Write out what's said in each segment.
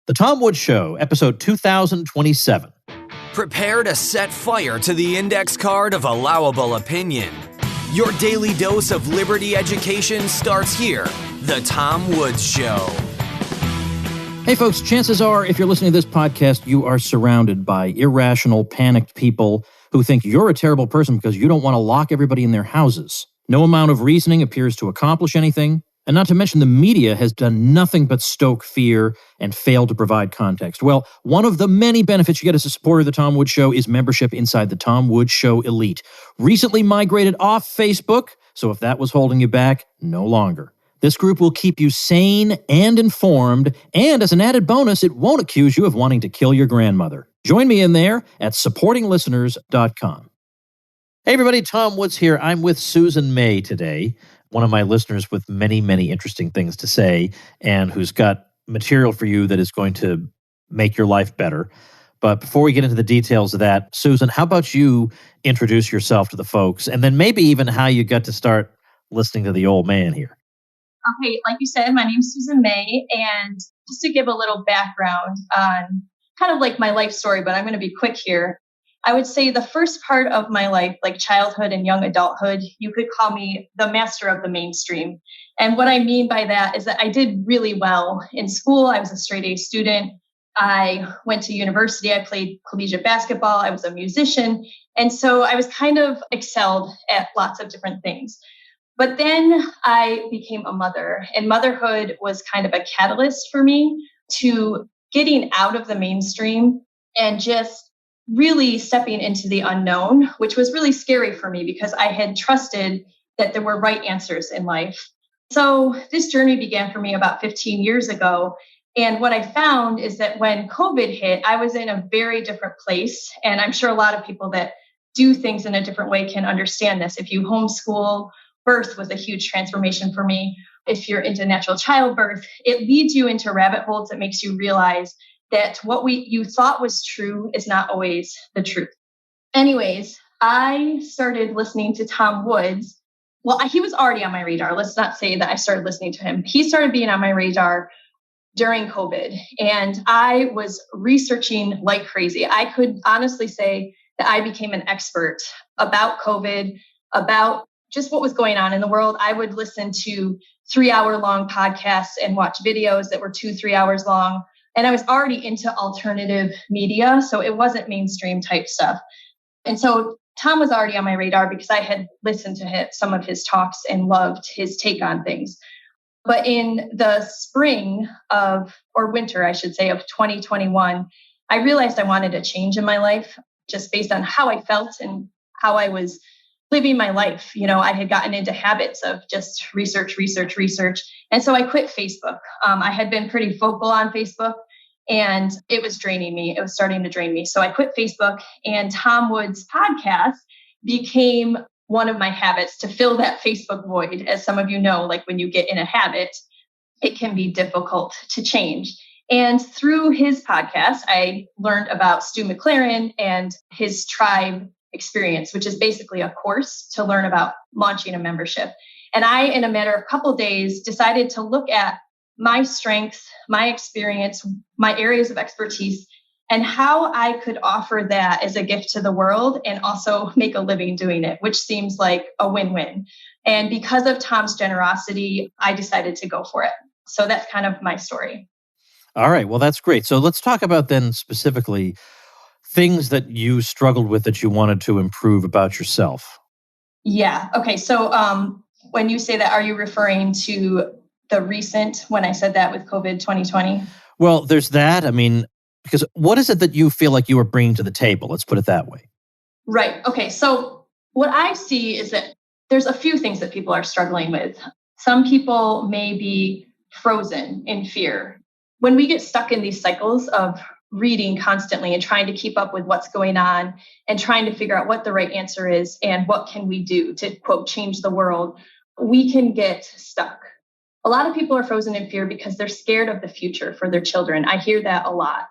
The Tom Woods Show, episode 2027. Prepare to set fire to the index card of allowable opinion. Your daily dose of liberty education starts here. The Tom Woods Show. Hey folks, chances are if you're listening to this podcast, you are surrounded by irrational, panicked people who think you're a terrible person because you don't want to lock everybody in their houses. No amount of reasoning appears to accomplish anything. And not to mention the media has done nothing but stoke fear and fail to provide context. Well, one of the many benefits you get as a supporter of the Tom Woods Show is membership inside the Tom Woods Show Elite. Recently migrated off Facebook, so if that was holding you back, no longer. This group will keep you sane and informed, and as an added bonus, it won't accuse you of wanting to kill your grandmother. Join me in there at supportinglisteners.com. Hey everybody, Tom Woods here. I'm with Susan May today, one of my listeners with many, many interesting things to say and who's got material for you that is going to make your life better. But before we get into the details of that, Susan, how about you introduce yourself to the folks and then maybe even how you got to start listening to the old man here? Okay, like you said, my name's Susan May, and just to give a little background on kind of like my life story, but I'm going to be quick here. I would say the first part of my life, like childhood and young adulthood, you could call me the master of the mainstream. And what I mean by that is that I did really well in school. I was a straight A student. I went to university. I played collegiate basketball. I was a musician. And so I was kind of excelled at lots of different things. But then I became a mother, and motherhood was kind of a catalyst for me to getting out of the mainstream and just really stepping into the unknown, which was really scary for me because I had trusted that there were right answers in life. So this journey began for me about 15 years ago. And what I found is that when COVID hit, I was in a very different place. And I'm sure a lot of people that do things in a different way can understand this. If you homeschool, birth was a huge transformation for me. If you're into natural childbirth, it leads you into rabbit holes that makes you realize that what you thought was true is not always the truth. Anyways, I started listening to Tom Woods. Well, he was already on my radar. Let's not say that I started listening to him. He started being on my radar during COVID, and I was researching like crazy. I could honestly say that I became an expert about COVID, about just what was going on in the world. I would listen to 3-hour-long podcasts and watch videos that were 2-3 hours long. And I was already into alternative media, so it wasn't mainstream type stuff. And so Tom was already on my radar because I had listened to some of his talks and loved his take on things. But in the spring or winter, I should say, of 2021, I realized I wanted a change in my life just based on how I felt and how I was living my life. You know, I had gotten into habits of just research. And so I quit Facebook. I had been pretty vocal on Facebook, and it was draining me. It was starting to drain me. So I quit Facebook, and Tom Woods' podcast became one of my habits to fill that Facebook void. As some of you know, like when you get in a habit, it can be difficult to change. And through his podcast, I learned about Stu McLaren and his tribe experience, which is basically a course to learn about launching a membership. And I, in a matter of a couple of days, decided to look at my strengths, my experience, my areas of expertise, and how I could offer that as a gift to the world and also make a living doing it, which seems like a win-win. And because of Tom's generosity, I decided to go for it. So that's kind of my story. All right. Well, that's great. So let's talk about then specifically things that you struggled with that you wanted to improve about yourself. Yeah. Okay. So when you say that, are you referring to the recent, when I said that with COVID 2020? Well, there's that. I mean, because what is it that you feel like you are bringing to the table? Let's put it that way. Right. Okay. So what I see is that there's a few things that people are struggling with. Some people may be frozen in fear. When we get stuck in these cycles of reading constantly and trying to keep up with what's going on and trying to figure out what the right answer is and what can we do to, quote, change the world, we can get stuck. A lot of people are frozen in fear because they're scared of the future for their children. I hear that a lot.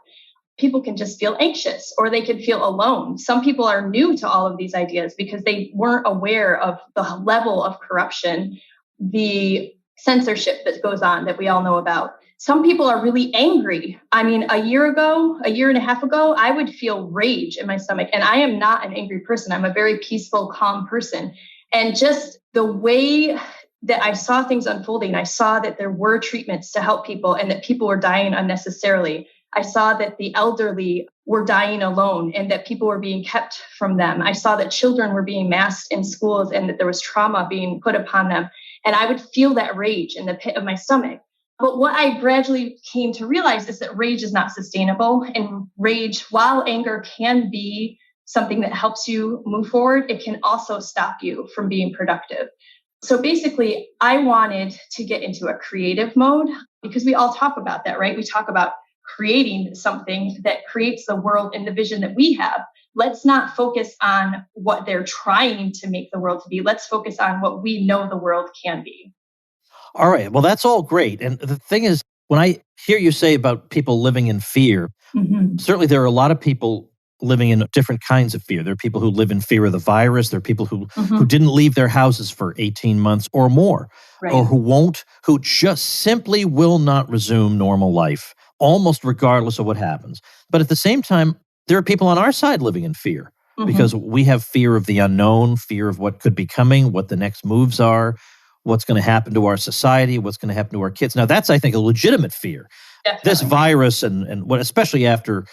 People can just feel anxious or they can feel alone. Some people are new to all of these ideas because they weren't aware of the level of corruption, the censorship that goes on that we all know about. Some people are really angry. I mean, a year and a half ago, I would feel rage in my stomach. And I am not an angry person. I'm a very peaceful, calm person. And just the way that I saw things unfolding, I saw that there were treatments to help people and that people were dying unnecessarily. I saw that the elderly were dying alone and that people were being kept from them. I saw that children were being masked in schools and that there was trauma being put upon them. And I would feel that rage in the pit of my stomach. But what I gradually came to realize is that rage is not sustainable. And rage, while anger can be something that helps you move forward, it can also stop you from being productive. So basically, I wanted to get into a creative mode because we all talk about that, right? We talk about creating something that creates the world in the vision that we have. Let's not focus on what they're trying to make the world to be. Let's focus on what we know the world can be. All right. Well, that's all great. And the thing is, when I hear you say about people living in fear, certainly there are a lot of people living in different kinds of fear. There are people who live in fear of the virus. There are people who didn't leave their houses for 18 months or more, or who just simply will not resume normal life, almost regardless of what happens. But at the same time, there are people on our side living in fear because we have fear of the unknown, fear of what could be coming, what the next moves are, what's going to happen to our society, what's going to happen to our kids. Now, that's, I think, a legitimate fear. Definitely. This virus and what, especially after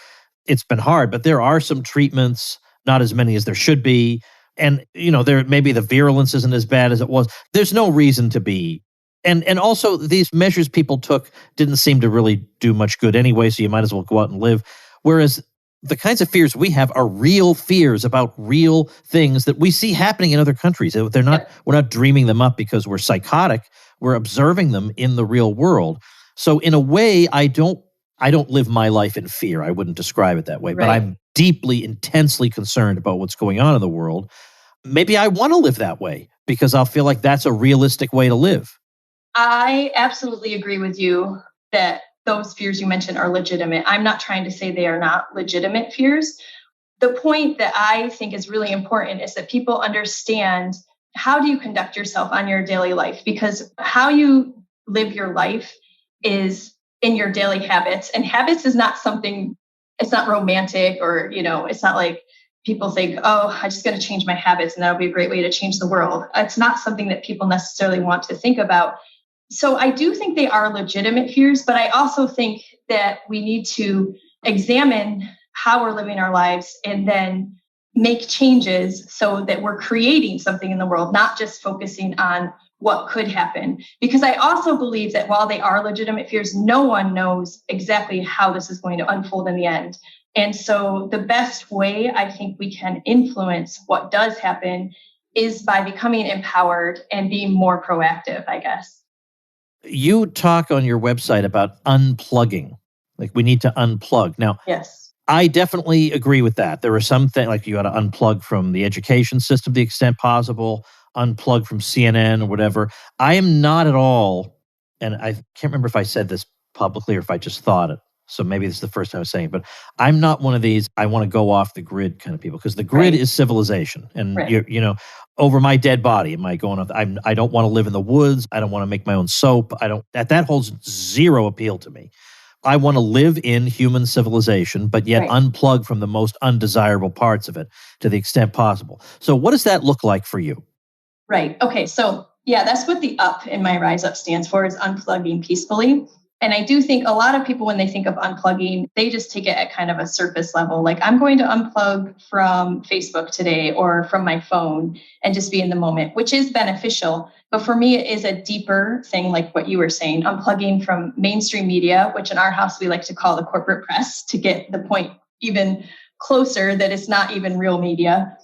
it's been hard, but there are some treatments, not as many as there should be. And, there maybe the virulence isn't as bad as it was. There's no reason to be. And also, these measures people took didn't seem to really do much good anyway, so you might as well go out and live. Whereas the kinds of fears we have are real fears about real things that we see happening in other countries. They're not, we're not dreaming them up because we're psychotic. We're observing them in the real world. So in a way, I don't live my life in fear. I wouldn't describe it that way, but I'm deeply, intensely concerned about what's going on in the world. Maybe I want to live that way because I'll feel like that's a realistic way to live. I absolutely agree with you that those fears you mentioned are legitimate. I'm not trying to say they are not legitimate fears. The point that I think is really important is that people understand, how do you conduct yourself on your daily life? Because how you live your life is in your daily habits. And habits is not something, it's not romantic or, it's not like people think, oh, I'm just going to change my habits and that'll be a great way to change the world. It's not something that people necessarily want to think about. So I do think they are legitimate fears, but I also think that we need to examine how we're living our lives and then make changes so that we're creating something in the world, not just focusing on what could happen. Because I also believe that while they are legitimate fears, no one knows exactly how this is going to unfold in the end. And so the best way I think we can influence what does happen is by becoming empowered and being more proactive, I guess. You talk on your website about unplugging, like we need to unplug. Now, yes, I definitely agree with that. There are some things like you got to unplug from the education system to the extent possible, unplug from CNN or whatever. I am not at all, and I can't remember if I said this publicly or if I just thought it. So maybe this is the first time I'm saying it, but I'm not one of these, I want to go off the grid kind of people, because the grid is civilization. And, over my dead body, am I going off? I don't want to live in the woods. I don't want to make my own soap. That holds zero appeal to me. I want to live in human civilization, but yet unplug from the most undesirable parts of it to the extent possible. So what does that look like for you? Right. Okay. So that's what the UP in my Rise Up stands for, is unplugging peacefully. And I do think a lot of people, when they think of unplugging, they just take it at kind of a surface level. Like, I'm going to unplug from Facebook today or from my phone and just be in the moment, which is beneficial. But for me, it is a deeper thing, like what you were saying, unplugging from mainstream media, which in our house we like to call the corporate press, to get the point even closer that it's not even real media.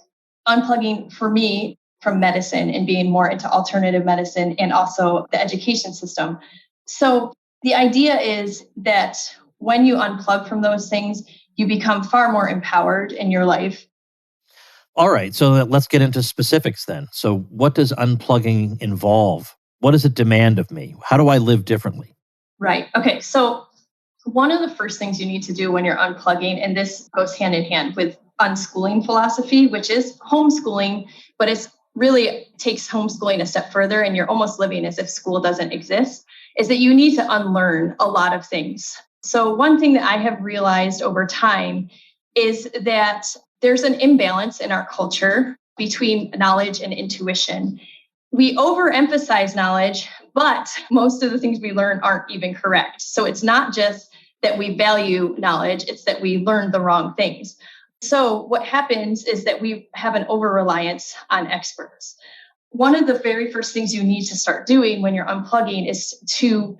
Unplugging for me from medicine and being more into alternative medicine and also the education system. So the idea is that when you unplug from those things, you become far more empowered in your life. All right. So let's get into specifics then. So what does unplugging involve? What does it demand of me? How do I live differently? Right. Okay. So one of the first things you need to do when you're unplugging, and this goes hand in hand with unschooling philosophy, which is homeschooling, but it's really takes homeschooling a step further, and you're almost living as if school doesn't exist, is that you need to unlearn a lot of things. So one thing that I have realized over time is that there's an imbalance in our culture between knowledge and intuition. We overemphasize knowledge, but most of the things we learn aren't even correct. So it's not just that we value knowledge, it's that we learn the wrong things. So what happens is that we have an over-reliance on experts. One of the very first things you need to start doing when you're unplugging is to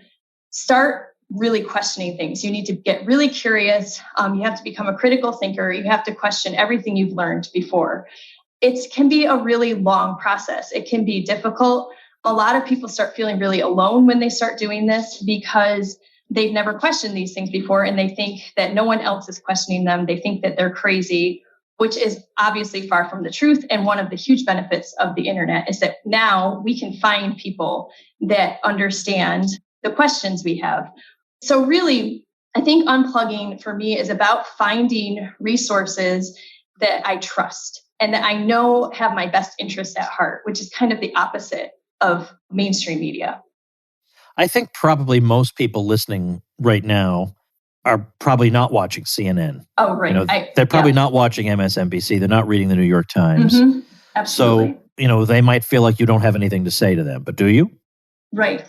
start really questioning things. You need to get really curious. You have to become a critical thinker. You have to question everything you've learned before. It can be a really long process. It can be difficult. A lot of people start feeling really alone when they start doing this because they've never questioned these things before and they think that no one else is questioning them. They think that they're crazy, which is obviously far from the truth. And one of the huge benefits of the internet is that now we can find people that understand the questions we have. So really, I think unplugging for me is about finding resources that I trust and that I know have my best interests at heart, which is kind of the opposite of mainstream media. I think probably most people listening right now are probably not watching CNN. Oh, right. They're probably not watching MSNBC. They're not reading the New York Times. Mm-hmm. Absolutely. So, they might feel like you don't have anything to say to them, but do you? Right.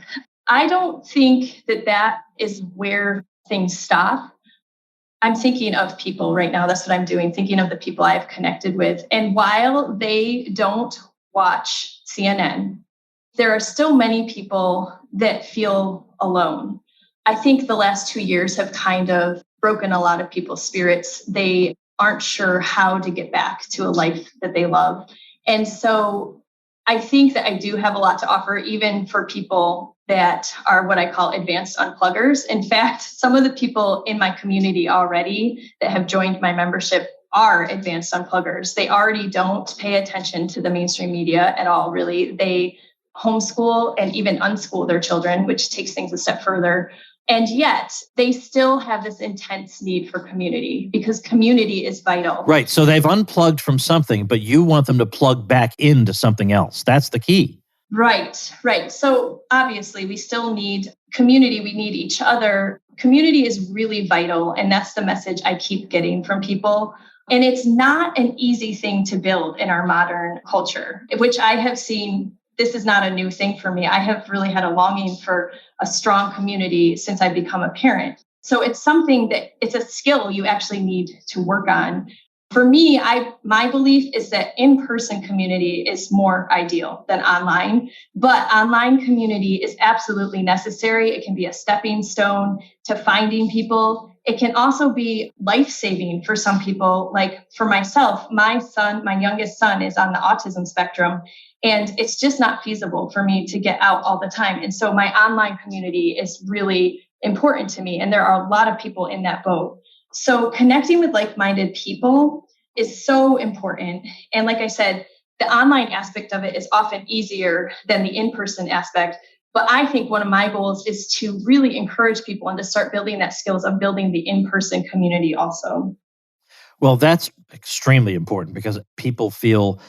I don't think that is where things stop. I'm thinking of people right now. That's what I'm doing, thinking of the people I've connected with. And while they don't watch CNN, there are still many people that feel alone. I think the last 2 years have kind of broken a lot of people's spirits. They aren't sure how to get back to a life that they love. And so I think that I do have a lot to offer, even for people that are what I call advanced unpluggers. In fact, some of the people in my community already that have joined my membership are advanced unpluggers. They already don't pay attention to the mainstream media at all, really. They homeschool and even unschool their children, which takes things a step further. And yet they still have this intense need for community because community is vital. Right. So they've unplugged from something, but you want them to plug back into something else. That's the key. Right. So obviously we still need community. We need each other. Community is really vital. And that's the message I keep getting from people. And it's not an easy thing to build in our modern culture, which I have seen. This is not a new thing for me. I have really had a longing for a strong community since I've become a parent. So it's something that it's a skill you actually need to work on. For me, my belief is that in-person community is more ideal than online, but online community is absolutely necessary. It can be a stepping stone to finding people. It can also be life-saving for some people. Like for myself, my youngest son is on the autism spectrum, and it's just not feasible for me to get out all the time. And so my online community is really important to me. And there are a lot of people in that boat. So connecting with like-minded people is so important. And like I said, the online aspect of it is often easier than the in-person aspect. But I think one of my goals is to really encourage people and to start building that skills of building the in-person community also. Well, that's extremely important because people feel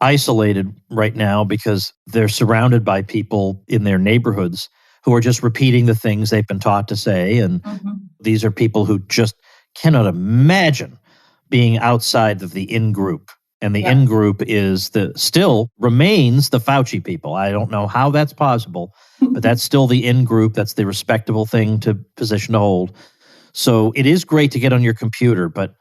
isolated right now because they're surrounded by people in their neighborhoods who are just repeating the things they've been taught to say. And these are people who just cannot imagine being outside of the in-group. And the in-group still remains the Fauci people. I don't know how that's possible, but that's still the in-group. That's the respectable thing to position to hold. So it is great to get on your computer, but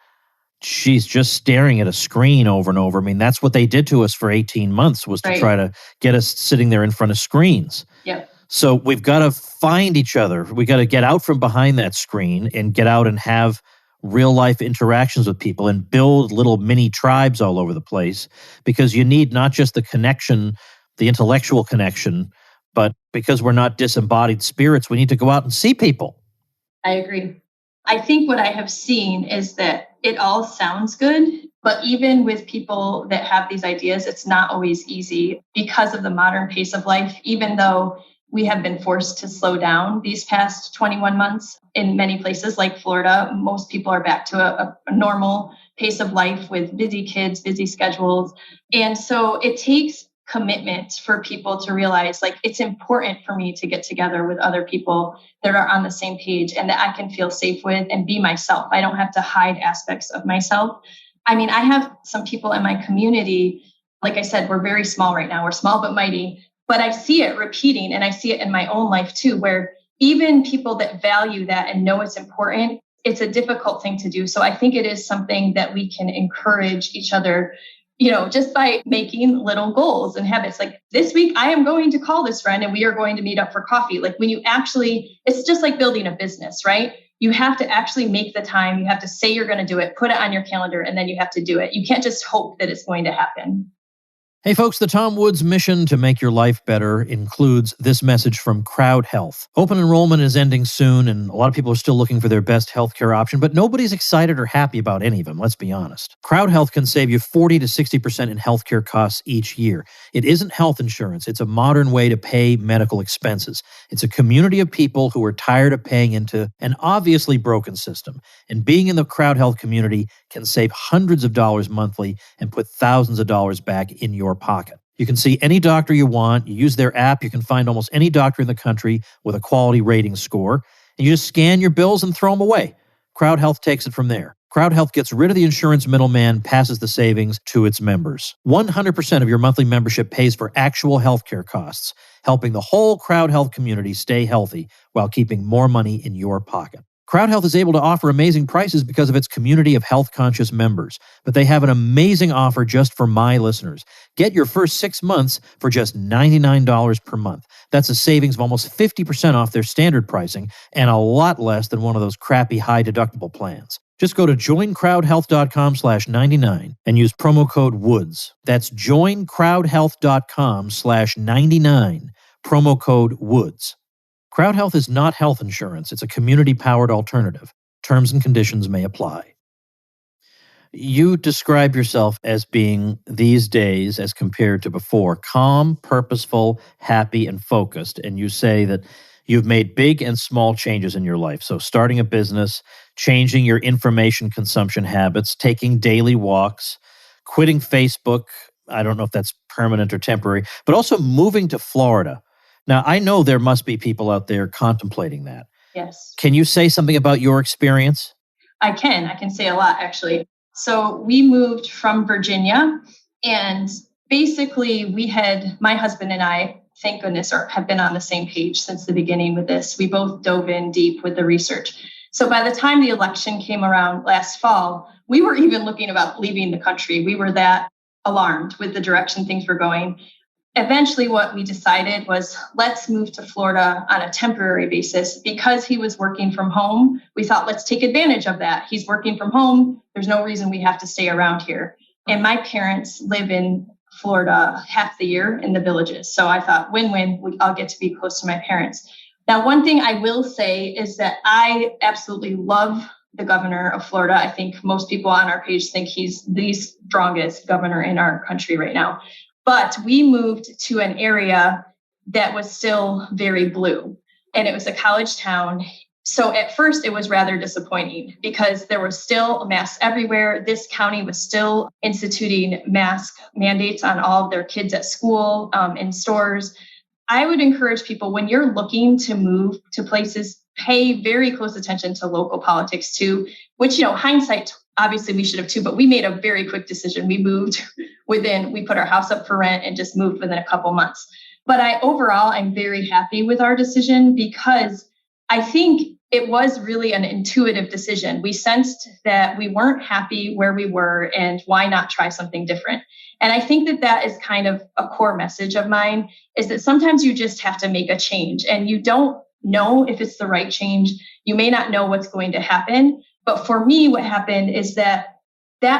she's just staring at a screen over and over. I mean, that's what they did to us for 18 months was to try to get us sitting there in front of screens. Yeah. So we've got to find each other. We got to get out from behind that screen and get out and have real life interactions with people and build little mini tribes all over the place, because you need not just the connection, the intellectual connection, but because we're not disembodied spirits, we need to go out and see people. I agree. I think what I have seen is that it all sounds good, but even with people that have these ideas, it's not always easy because of the modern pace of life, even though we have been forced to slow down these past 21 months in many places like Florida. Most people are back to a normal pace of life with busy kids, busy schedules. And so it takes commitment for people to realize like it's important for me to get together with other people that are on the same page and that I can feel safe with and be myself. I don't have to hide aspects of myself. I mean, I have some people in my community, like I said, we're very small right now. We're small but mighty, but I see it repeating and I see it in my own life too, where even people that value that and know it's important, it's a difficult thing to do. So I think it is something that we can encourage each other, just by making little goals and habits. Like this week, I am going to call this friend and we are going to meet up for coffee. Like when you actually, it's just like building a business, right? You have to actually make the time. You have to say you're going to do it, put it on your calendar, and then you have to do it. You can't just hope that it's going to happen. Hey folks, the Tom Woods mission to make your life better includes this message from Crowd Health. Open enrollment is ending soon, and a lot of people are still looking for their best healthcare option, but nobody's excited or happy about any of them, let's be honest. Crowd Health can save you 40 to 60% in healthcare costs each year. It isn't health insurance. It's a modern way to pay medical expenses. It's a community of people who are tired of paying into an obviously broken system, and being in the Crowd Health community can save hundreds of dollars monthly and put thousands of dollars back in your pocket. You can see any doctor you want. You use their app. You can find almost any doctor in the country with a quality rating score. And you just scan your bills and throw them away. Crowd Health takes it from there. Crowd Health gets rid of the insurance middleman, passes the savings to its members. 100% of your monthly membership pays for actual healthcare costs, helping the whole Crowd Health community stay healthy while keeping more money in your pocket. Crowd Health is able to offer amazing prices because of its community of health-conscious members. But they have an amazing offer just for my listeners. Get your first 6 months for just $99 per month. That's a savings of almost 50% off their standard pricing and a lot less than one of those crappy high-deductible plans. Just go to joincrowdhealth.com/99 and use promo code WOODS. That's joincrowdhealth.com/99, promo code WOODS. Crowd Health is not health insurance. It's a community-powered alternative. Terms and conditions may apply. You describe yourself as being, these days, as compared to before, calm, purposeful, happy, and focused. And you say that you've made big and small changes in your life. So starting a business, changing your information consumption habits, taking daily walks, quitting Facebook. I don't know if that's permanent or temporary, but also moving to Florida. Now, I know there must be people out there contemplating that. Yes. Can you say something about your experience? I can say a lot, actually. So we moved from Virginia, and basically my husband and I, thank goodness, have been on the same page since the beginning with this. We both dove in deep with the research. So by the time the election came around last fall, we were even looking about leaving the country. We were that alarmed with the direction things were going. Eventually, what we decided was, let's move to Florida on a temporary basis. Because he was working from home, we thought, let's take advantage of that. He's working from home. There's no reason we have to stay around here. And my parents live in Florida half the year in the Villages. So I thought, win-win, I'll get to be close to my parents. Now, one thing I will say is that I absolutely love the governor of Florida. I think most people on our page think he's the strongest governor in our country right now. But we moved to an area that was still very blue, and it was a college town. So at first it was rather disappointing because there was still masks everywhere. This county was still instituting mask mandates on all of their kids at school, in stores. I would encourage people, when you're looking to move to places, pay very close attention to local politics too, which, hindsight, obviously we should have too, but we made a very quick decision. We moved we put our house up for rent and just moved within a couple months. But I'm very happy with our decision because I think it was really an intuitive decision. We sensed that we weren't happy where we were, and why not try something different? And I think that is kind of a core message of mine, is that sometimes you just have to make a change, and you don't know if it's the right change. You may not know what's going to happen. But for me, what happened is that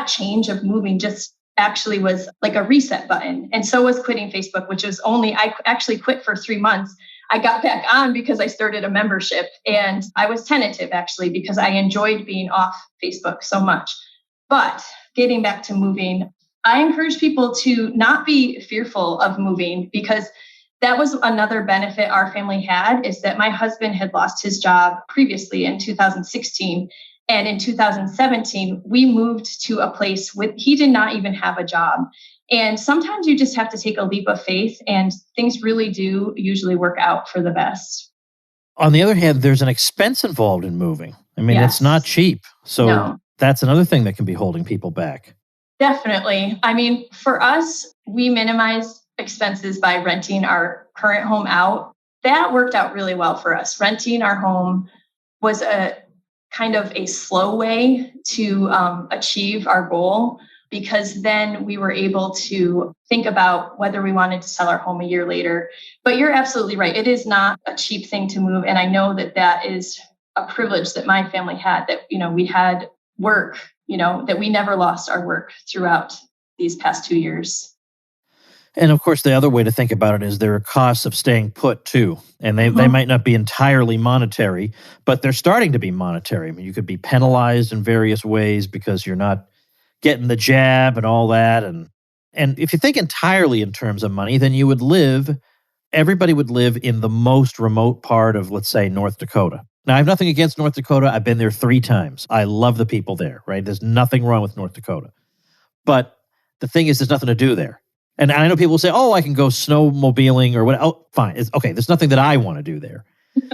change of moving just actually was like a reset button. And so was quitting Facebook, which was I actually quit for 3 months. I got back on because I started a membership, and I was tentative actually because I enjoyed being off Facebook so much. But getting back to moving, I encourage people to not be fearful of moving, because that was another benefit our family had, is that my husband had lost his job previously in 2016. And in 2017, we moved to a place he did not even have a job. And sometimes you just have to take a leap of faith, and things really do usually work out for the best. On the other hand, there's an expense involved in moving. I mean, it's not Yes. cheap. So No. that's another thing that can be holding people back. Definitely. I mean, for us, we minimize expenses by renting our current home out. That worked out really well for us. Renting our home was a kind of a slow way to achieve our goal, because then we were able to think about whether we wanted to sell our home a year later. But you're absolutely right. It is not a cheap thing to move. And I know that that is a privilege that my family had, that, we had work, that we never lost our work throughout these past 2 years. And of course, the other way to think about it is there are costs of staying put too. And they might not be entirely monetary, but they're starting to be monetary. I mean, you could be penalized in various ways because you're not getting the jab and all that. And if you think entirely in terms of money, then everybody would live in the most remote part of, let's say, North Dakota. Now, I have nothing against North Dakota. I've been there 3 times. I love the people there, right? There's nothing wrong with North Dakota. But the thing is, there's nothing to do there. And I know people say, oh, I can go snowmobiling or what. Oh, fine. Okay, there's nothing that I want to do there.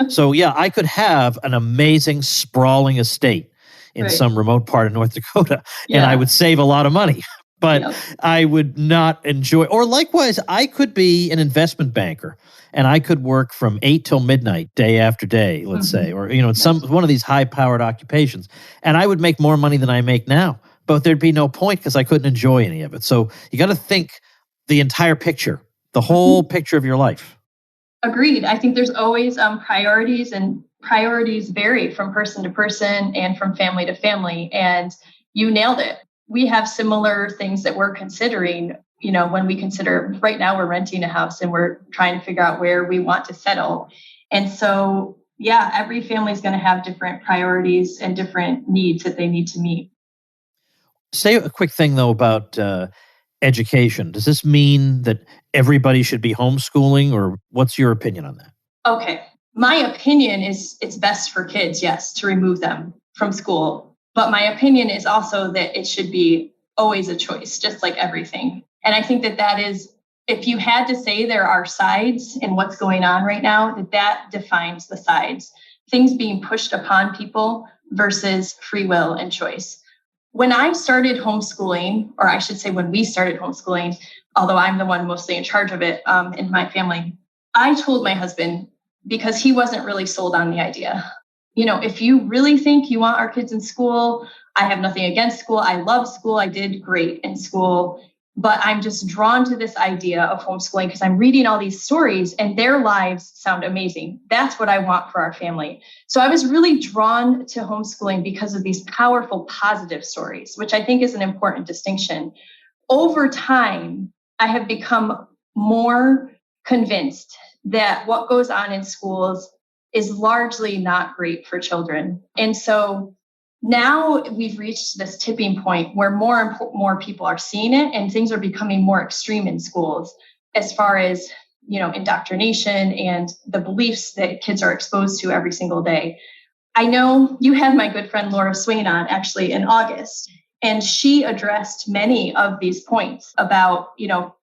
So, yeah, I could have an amazing, sprawling estate in Right. some remote part of North Dakota, and Yeah. I would save a lot of money. But Yep. I would not enjoy, or likewise, I could be an investment banker and I could work from 8 till midnight, day after day, let's say, or, in one of these high powered occupations. And I would make more money than I make now, but there'd be no point because I couldn't enjoy any of it. So you got to think the entire picture, the whole picture of your life. Agreed. I think there's always priorities, and priorities vary from person to person and from family to family. And you nailed it. We have similar things that we're considering, when we consider, right now we're renting a house and we're trying to figure out where we want to settle. And so, yeah, every family is going to have different priorities and different needs that they need to meet. Say a quick thing, though, about education. Does this mean that everybody should be homeschooling, or what's your opinion on that? Okay. My opinion is it's best for kids, yes, to remove them from school. But my opinion is also that it should be always a choice, just like everything. And I think that is, if you had to say there are sides in what's going on right now, that defines the sides. Things being pushed upon people versus free will and choice. When I started homeschooling, or I should say when we started homeschooling, although I'm the one mostly in charge of it in my family, I told my husband, because he wasn't really sold on the idea, if you really think you want our kids in school, I have nothing against school. I love school. I did great in school. But I'm just drawn to this idea of homeschooling because I'm reading all these stories and their lives sound amazing. That's what I want for our family. So I was really drawn to homeschooling because of these powerful, positive stories, which I think is an important distinction. Over time, I have become more convinced that what goes on in schools is largely not great for children. And so now we've reached this tipping point where more people are seeing it, and things are becoming more extreme in schools as far as, indoctrination and the beliefs that kids are exposed to every single day. I know you had my good friend Laura Swain on actually in August, and she addressed many of these points about,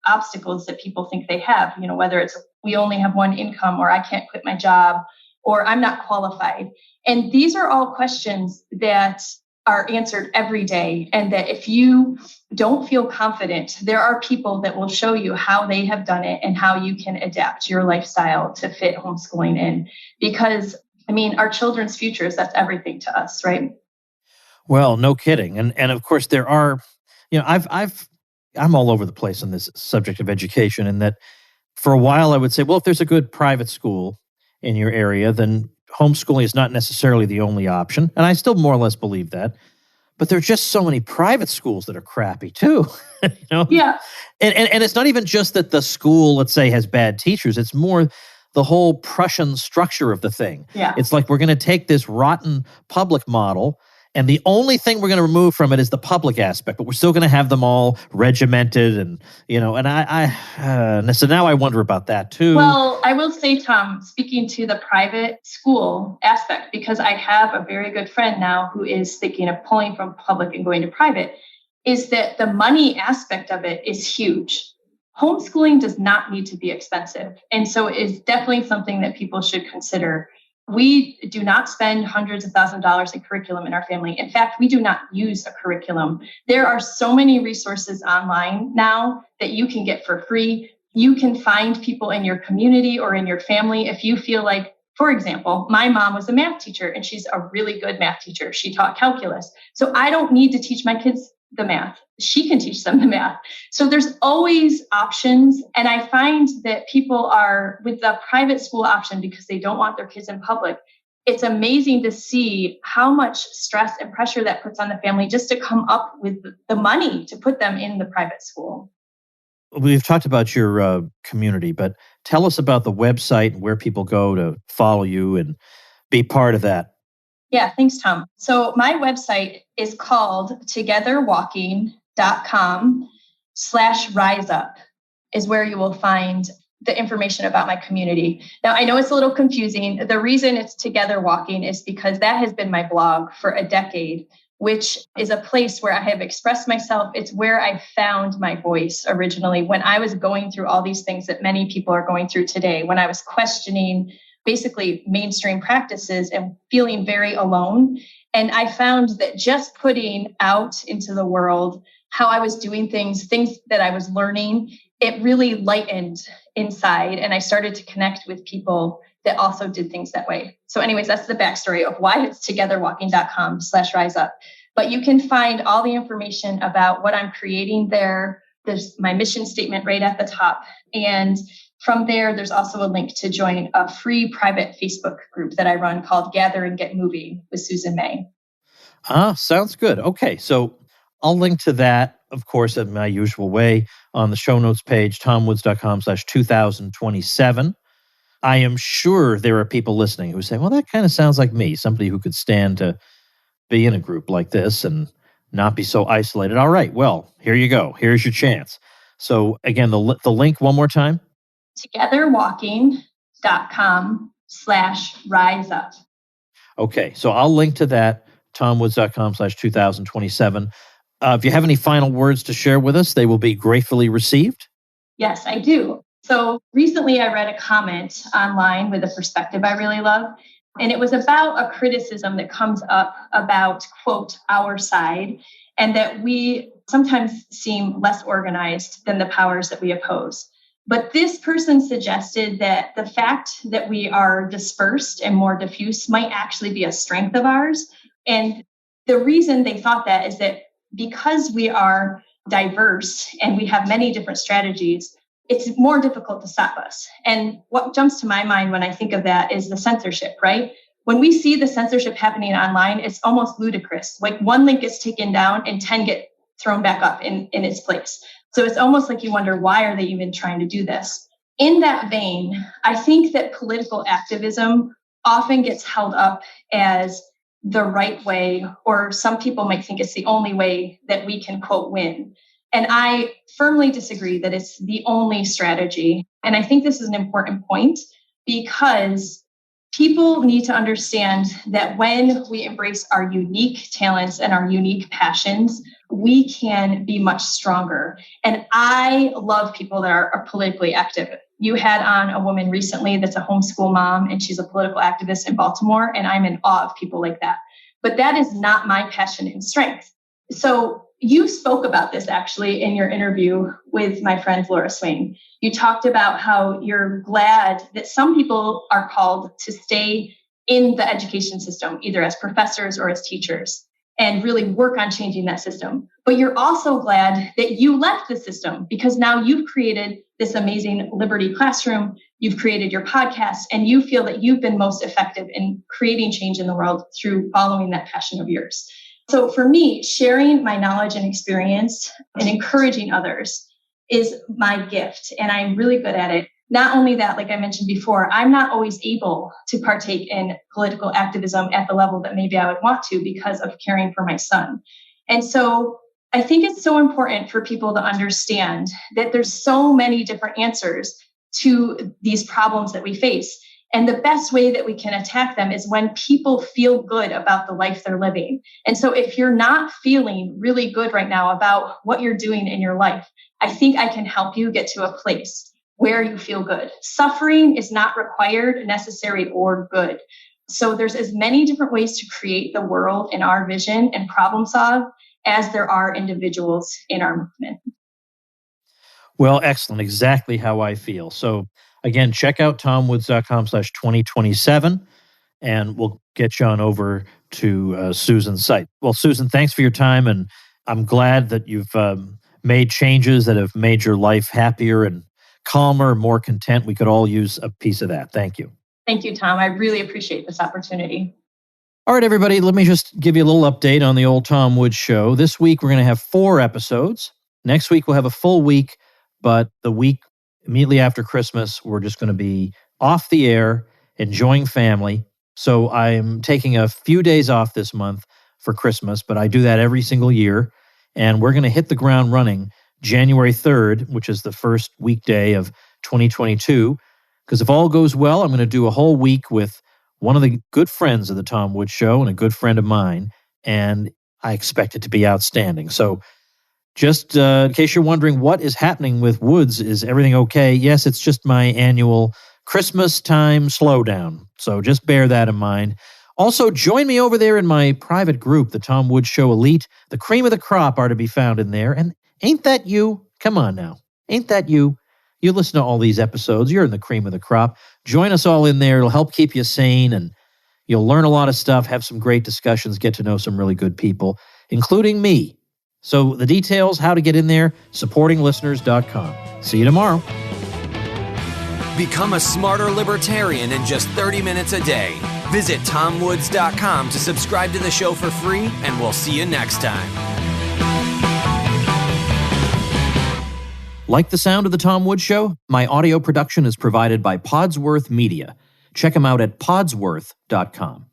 obstacles that people think they have, whether it's we only have one income, or I can't quit my job, or I'm not qualified. And these are all questions that are answered every day. And that if you don't feel confident, there are people that will show you how they have done it and how you can adapt your lifestyle to fit homeschooling in. Because, our children's futures, that's everything to us, right? Well, no kidding. And of course there are, I'm all over the place on this subject of education, in that for a while I would say, well, if there's a good private school in your area, then homeschooling is not necessarily the only option. And I still more or less believe that. But there are just so many private schools that are crappy too. Yeah. And it's not even just that the school, let's say, has bad teachers. It's more the whole Prussian structure of the thing. Yeah. It's like we're going to take this rotten public model, and the only thing we're going to remove from it is the public aspect, but we're still going to have them all regimented, and so now I wonder about that too. Well, I will say, Tom, speaking to the private school aspect, because I have a very good friend now who is thinking of pulling from public and going to private. is that the money aspect of it is huge. Homeschooling does not need to be expensive. And so it is definitely something that people should consider. We do not spend hundreds of thousands of dollars in curriculum in our family. In fact, we do not use a curriculum. There are so many resources online now that you can get for free. You can find people in your community or in your family if you feel like, for example, my mom was a math teacher and she's a really good math teacher. She taught calculus. So I don't need to teach my kids the math. She can teach them the math. So there's always options. And I find that people are with the private school option because they don't want their kids in public. It's amazing to see how much stress and pressure that puts on the family just to come up with the money to put them in the private school. We've talked about your community, but tell us about the website and where people go to follow you and be part of that. Yeah, thanks, Tom. So my website is called togetherwalking.com/riseup is where you will find the information about my community. Now, I know it's a little confusing. The reason it's Together Walking is because that has been my blog for a decade, which is a place where I have expressed myself. It's where I found my voice originally when I was going through all these things that many people are going through today, when I was questioning basically mainstream practices and feeling very alone. And I found that just putting out into the world how I was doing things that I was learning, it really lightened inside. And I started to connect with people that also did things that way. So anyways, that's the backstory of why it's togetherwalking.com/riseup. But you can find all the information about what I'm creating there. There's my mission statement right at the top. And from there, there's also a link to join a free private Facebook group that I run called Gather and Get Moving with Susan May. Sounds good. Okay, so I'll link to that, of course, in my usual way on the show notes page, tomwoods.com/2027. I am sure there are people listening who say, well, that kind of sounds like me, somebody who could stand to be in a group like this and not be so isolated. All right, well, here you go. Here's your chance. So again, the link one more time. togetherwalking.com/riseup. Okay, so I'll link to that, tomwoods.com/2027. If you have any final words to share with us, they will be gratefully received. Yes, I do. So recently I read a comment online with a perspective I really love, and it was about a criticism that comes up about, quote, our side, and that we sometimes seem less organized than the powers that we oppose. But this person suggested that the fact that we are dispersed and more diffuse might actually be a strength of ours. And the reason they thought that is that because we are diverse and we have many different strategies, it's more difficult to stop us. And what jumps to my mind when I think of that is the censorship, right? When we see the censorship happening online, it's almost ludicrous. Like one link gets taken down and 10 get thrown back up in its place. So it's almost like you wonder, why are they even trying to do this? In that vein, I think that political activism often gets held up as the right way, or some people might think it's the only way that we can, quote, win. And I firmly disagree that it's the only strategy. And I think this is an important point because people need to understand that when we embrace our unique talents and our unique passions, we can be much stronger. And I love people that are politically active. You had on a woman recently that's a homeschool mom, and she's a political activist in Baltimore, and I'm in awe of people like that. But that is not my passion and strength. So you spoke about this actually in your interview with my friend Laura Swain. You talked about how you're glad that some people are called to stay in the education system, either as professors or as teachers, and really work on changing that system. But you're also glad that you left the system because now you've created this amazing Liberty Classroom, you've created your podcast, and you feel that you've been most effective in creating change in the world through following that passion of yours. So for me, sharing my knowledge and experience and encouraging others is my gift, and I'm really good at it. Not only that, like I mentioned before, I'm not always able to partake in political activism at the level that maybe I would want to because of caring for my son. And so I think it's so important for people to understand that there's so many different answers to these problems that we face. And the best way that we can attack them is when people feel good about the life they're living. And so if you're not feeling really good right now about what you're doing in your life, I think I can help you get to a place where you feel good. Suffering is not required, necessary, or good. So there's as many different ways to create the world in our vision and problem solve as there are individuals in our movement. Well, excellent. Exactly how I feel. So again, check out tomwoods.com/2027, and we'll get you on over to Susan's site. Well, Susan, thanks for your time, and I'm glad that you've made changes that have made your life happier and calmer, more content. We could all use a piece of that. Thank you. Thank you, Tom. I really appreciate this opportunity. All right, everybody, let me just give you a little update on the Old Tom Woods Show. This week, we're going to have 4 episodes. Next week, we'll have a full week, but the week immediately after Christmas, we're just going to be off the air, enjoying family. So I'm taking a few days off this month for Christmas, but I do that every single year. And we're going to hit the ground running January 3rd, which is the first weekday of 2022. Because if all goes well, I'm going to do a whole week with one of the good friends of the Tom Woods Show and a good friend of mine. And I expect it to be outstanding. So just in case you're wondering what is happening with Woods, is everything okay? Yes, it's just my annual Christmas time slowdown. So just bear that in mind. Also, join me over there in my private group, the Tom Woods Show Elite. The cream of the crop are to be found in there. And ain't that you? Come on now. Ain't that you? You listen to all these episodes. You're in the cream of the crop. Join us all in there. It'll help keep you sane, and you'll learn a lot of stuff, have some great discussions, get to know some really good people, including me. So the details, how to get in there, supportinglisteners.com. See you tomorrow. Become a smarter libertarian in just 30 minutes a day. Visit tomwoods.com to subscribe to the show for free, and we'll see you next time. Like the sound of the Tom Woods Show? My audio production is provided by Podsworth Media. Check them out at podsworth.com.